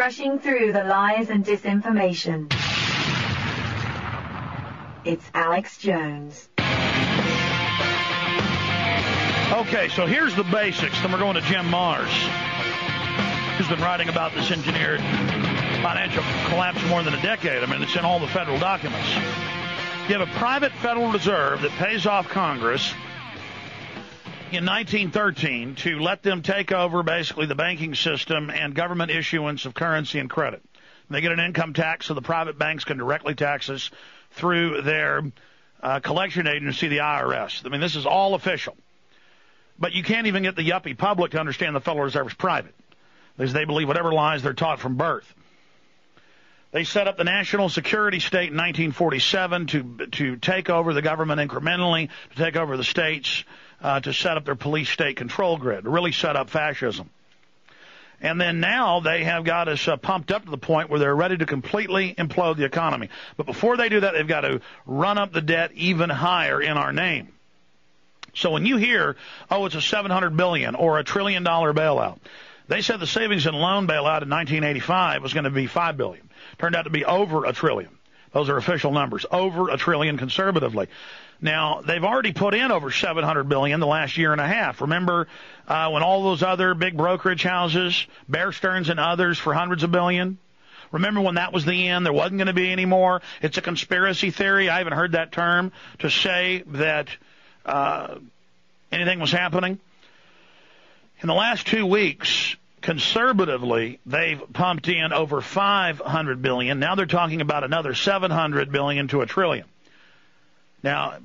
crushing through the lies and disinformation. It's Alex Jones. Okay, so here's the basics. Then we're going to Jim Marrs, who's been writing about this engineered financial collapse for more than a decade. I mean, it's in all the federal documents. You have a private Federal Reserve that pays off Congress in 1913 to let them take over basically the banking system and government issuance of currency and credit. And they get an income tax so the private banks can directly tax us through their collection agency, the IRS. I mean, this is all official. But you can't even get the yuppie public to understand the Federal Reserve is private, because they believe whatever lies they're taught from birth. They set up the national security state in 1947 to take over the government incrementally, to take over the states, to set up their police state control grid, to really set up fascism. And then now they have got us pumped up to the point where they're ready to completely implode the economy. But before they do that, they've got to run up the debt even higher in our name. So when you hear, oh, it's a $700 billion or $1 trillion bailout, they said the savings and loan bailout in 1985 was going to be $5 billion. Turned out to be over $1 trillion. Those are official numbers, over $1 trillion conservatively. Now, they've already put in over $700 billion the last year and a half. Remember when all those other big brokerage houses, Bear Stearns and others, for hundreds of billion? Remember when that was the end? There wasn't going to be any more. It's a conspiracy theory. I haven't heard that term to say that anything was happening. In the last 2 weeks, conservatively, they've pumped in over $500 billion. Now they're talking about another $700 billion to $1 trillion. Now, if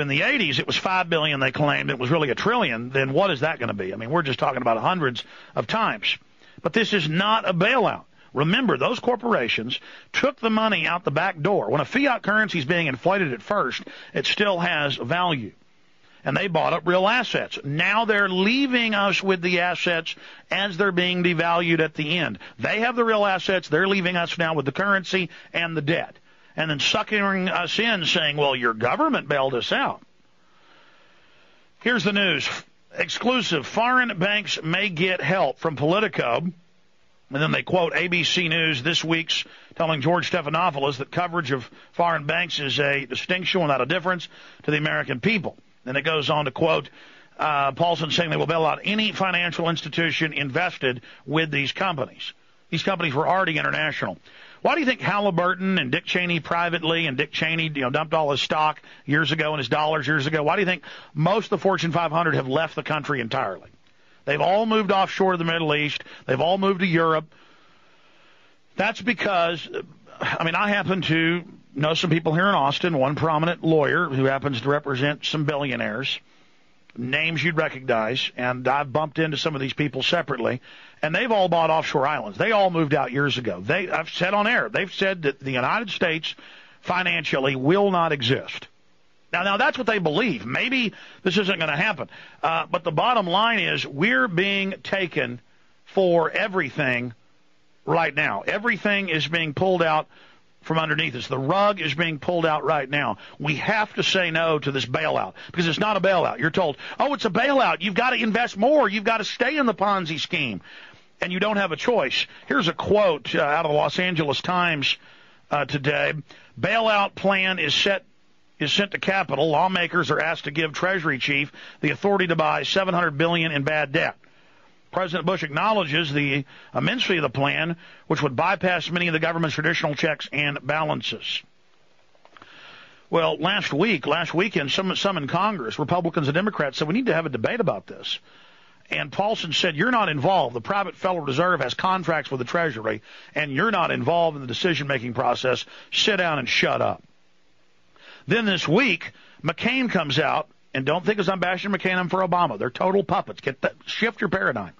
in the 80s it was $5 billion they claimed, it was really $1 trillion, then what is that going to be? I mean, we're just talking about hundreds of times. But this is not a bailout. Remember, those corporations took the money out the back door. When a fiat currency is being inflated at first, it still has value. And they bought up real assets. Now they're leaving us with the assets as they're being devalued at the end. They have the real assets. They're leaving us now with the currency and the debt. And then suckering us in, saying, well, your government bailed us out. Here's the news. Exclusive. Foreign banks may get help from Politico. And then they quote ABC News this week's telling George Stephanopoulos that coverage of foreign banks is a distinction without a difference to the American people. Then it goes on to quote Paulson saying they will bail out any financial institution invested with these companies. These companies were already international. Why do you think Halliburton and Dick Cheney privately, and Dick Cheney, dumped all his stock years ago and his dollars years ago? Why do you think most of the Fortune 500 have left the country entirely? They've all moved offshore to the Middle East. They've all moved to Europe. That's because, I happen to know some people here in Austin, one prominent lawyer who happens to represent some billionaires, names you'd recognize, and I've bumped into some of these people separately, and they've all bought offshore islands. They all moved out years ago. I've said on air, they've said that the United States financially will not exist. Now that's what they believe. Maybe this isn't going to happen. But the bottom line is we're being taken for everything right now. Everything is being pulled out from underneath us. The rug is being pulled out right now. We have to say no to this bailout because it's not a bailout. You're told, oh, it's a bailout. You've got to invest more. You've got to stay in the Ponzi scheme. And you don't have a choice. Here's a quote out of the Los Angeles Times today. Bailout plan is sent to Capitol. Lawmakers are asked to give Treasury chief the authority to buy $700 billion in bad debt. President Bush acknowledges the immensity of the plan, which would bypass many of the government's traditional checks and balances. Well, last weekend, some in Congress, Republicans and Democrats, said we need to have a debate about this. And Paulson said, you're not involved. The private Federal Reserve has contracts with the Treasury, and you're not involved in the decision-making process. Sit down and shut up. Then this week, McCain comes out, and don't think as I'm bashing McCain, I'm for Obama. They're total puppets. Shift your paradigm.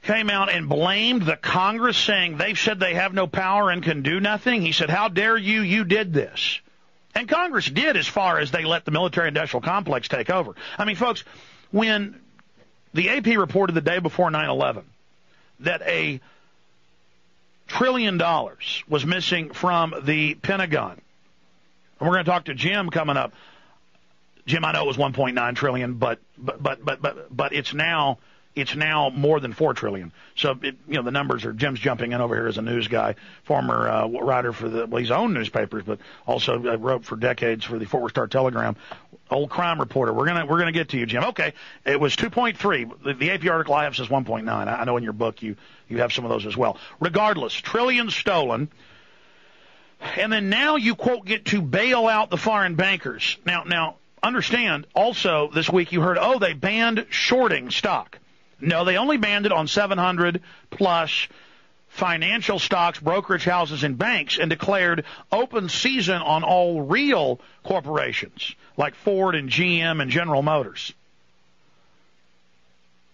Came out and blamed the Congress, saying they've said they have no power and can do nothing. He said, how dare you? You did this. And Congress did as far as they let the military-industrial complex take over. Folks, when the AP reported the day before 9/11 that $1 trillion was missing from the Pentagon, and we're going to talk to Jim coming up. Jim, I know it was $1.9 trillion, but it's now it's now more than $4 trillion. So, the numbers are, Jim's jumping in over here as a news guy, former writer for his own newspapers, but also wrote for decades for the Fort Worth Star-Telegram, old crime reporter. We're gonna get to you, Jim. Okay, it was 2.3. The AP article I have says 1.9. I know in your book you have some of those as well. Regardless, trillions stolen. And then now you, quote, get to bail out the foreign bankers. Now, understand, also this week you heard, they banned shorting stock. No, they only banned it on 700 plus financial stocks, brokerage houses, and banks, and declared open season on all real corporations like Ford and GM and General Motors.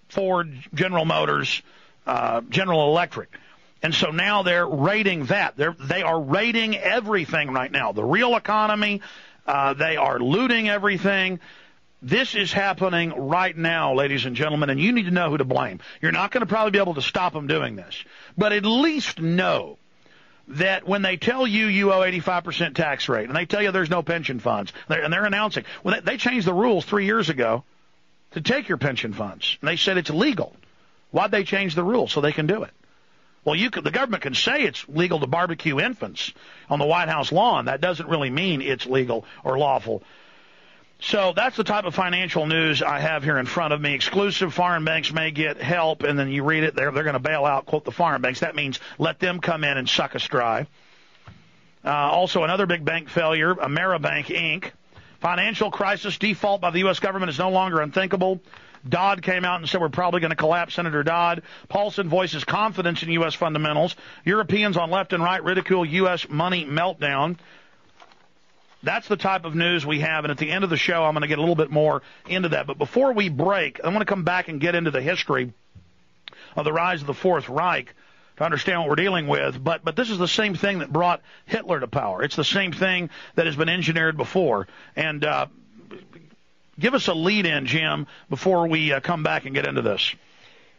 Ford, General Motors, General Electric. And so now they're raiding that. They are raiding everything right now. The real economy, they are looting everything. This is happening right now, ladies and gentlemen, and you need to know who to blame. You're not going to probably be able to stop them doing this, but at least know that when they tell you owe 85% tax rate, and they tell you there's no pension funds, and they're announcing, well, they changed the rules 3 years ago to take your pension funds, and they said it's legal. Why'd they change the rules? So they can do it. Well, the government can say it's legal to barbecue infants on the White House lawn. That doesn't really mean it's legal or lawful. So that's the type of financial news I have here in front of me. Exclusive foreign banks may get help, and then you read it, they're going to bail out, quote, the foreign banks. That means let them come in and suck us dry. Also, another big bank failure, Ameribank, Inc. Financial crisis default by the U.S. government is no longer unthinkable. Dodd came out and said we're probably going to collapse Senator Dodd. Paulson voices confidence in U.S. fundamentals. Europeans on left and right ridicule U.S. money meltdown. That's the type of news we have, and at the end of the show, I'm going to get a little bit more into that. But before we break, I want to come back and get into the history of the rise of the Fourth Reich to understand what we're dealing with. But this is the same thing that brought Hitler to power. It's the same thing that has been engineered before. And give us a lead-in, Jim, before we come back and get into this.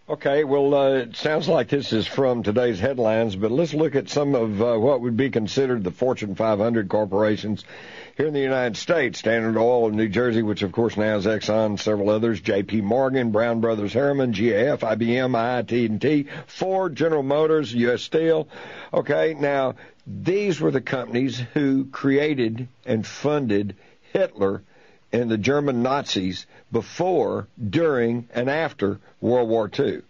Okay, well, it sounds like this is from today's headlines, but let's look at some of what would be considered the Fortune 500 corporations here in the United States. Standard Oil of New Jersey, which of course now is Exxon, several others, J.P. Morgan, Brown Brothers Harriman, GAF, IBM, IT&T, Ford, General Motors, U.S. Steel. Okay, now, these were the companies who created and funded Hitler and the German Nazis before, during, and after World War II.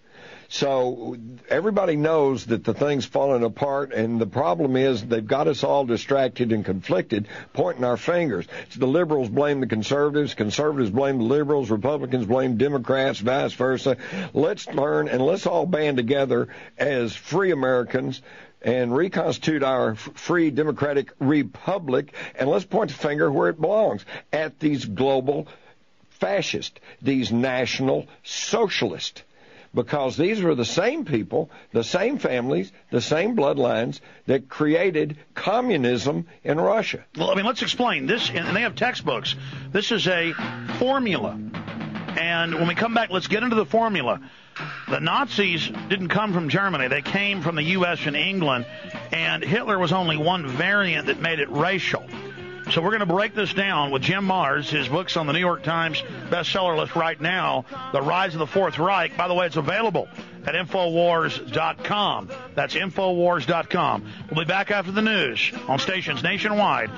So everybody knows that the thing's falling apart, and the problem is they've got us all distracted and conflicted, pointing our fingers. The liberals blame the conservatives blame the liberals, Republicans blame Democrats, vice versa. Let's learn, and let's all band together as free Americans and reconstitute our free democratic republic, and let's point the finger where it belongs, at these global fascists, these national socialists, because these were the same people, the same families, the same bloodlines that created communism in Russia. Well, I mean, let's explain this, and they have textbooks. This is a formula, and when we come back, let's get into the formula. The Nazis didn't come from Germany. They came from the U.S. and England, and Hitler was only one variant that made it racial. So we're going to break this down with Jim Marrs. His book's on the New York Times bestseller list right now, The Rise of the Fourth Reich. By the way, it's available at Infowars.com. That's Infowars.com. We'll be back after the news on stations nationwide.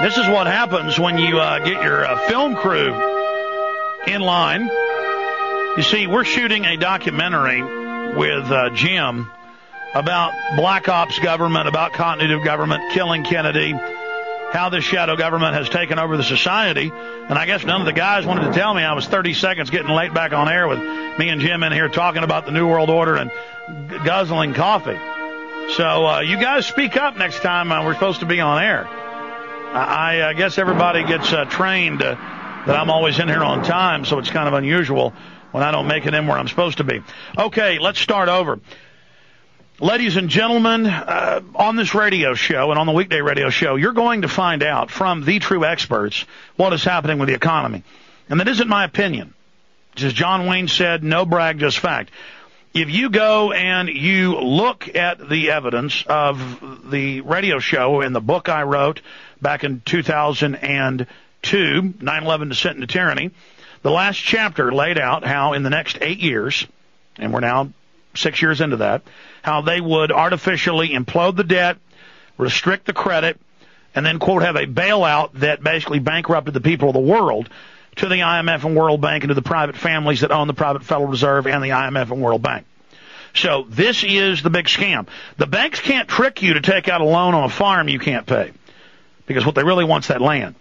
This is what happens when you get your film crew in line. You see, we're shooting a documentary with Jim about Black Ops government, about continuity of government, killing Kennedy, how this shadow government has taken over the society. And I guess none of the guys wanted to tell me I was 30 seconds getting late back on air with me and Jim in here talking about the New World Order and guzzling coffee. So you guys speak up next time we're supposed to be on air. I guess everybody gets trained to that I'm always in here on time, so it's kind of unusual when I don't make it in where I'm supposed to be. Okay, let's start over. Ladies and gentlemen, on this radio show and on the weekday radio show, you're going to find out from the true experts what is happening with the economy. And that isn't my opinion. As John Wayne said, no brag, just fact. If you go and you look at the evidence of the radio show and the book I wrote back in 2002, 9/11 Descent into Tyranny, the last chapter laid out how in the next 8 years, and we're now 6 years into that, how they would artificially implode the debt, restrict the credit, and then, quote, have a bailout that basically bankrupted the people of the world to the IMF and World Bank and to the private families that own the private Federal Reserve and the IMF and World Bank. So this is the big scam. The banks can't trick you to take out a loan on a farm you can't pay, because what they really want is that land.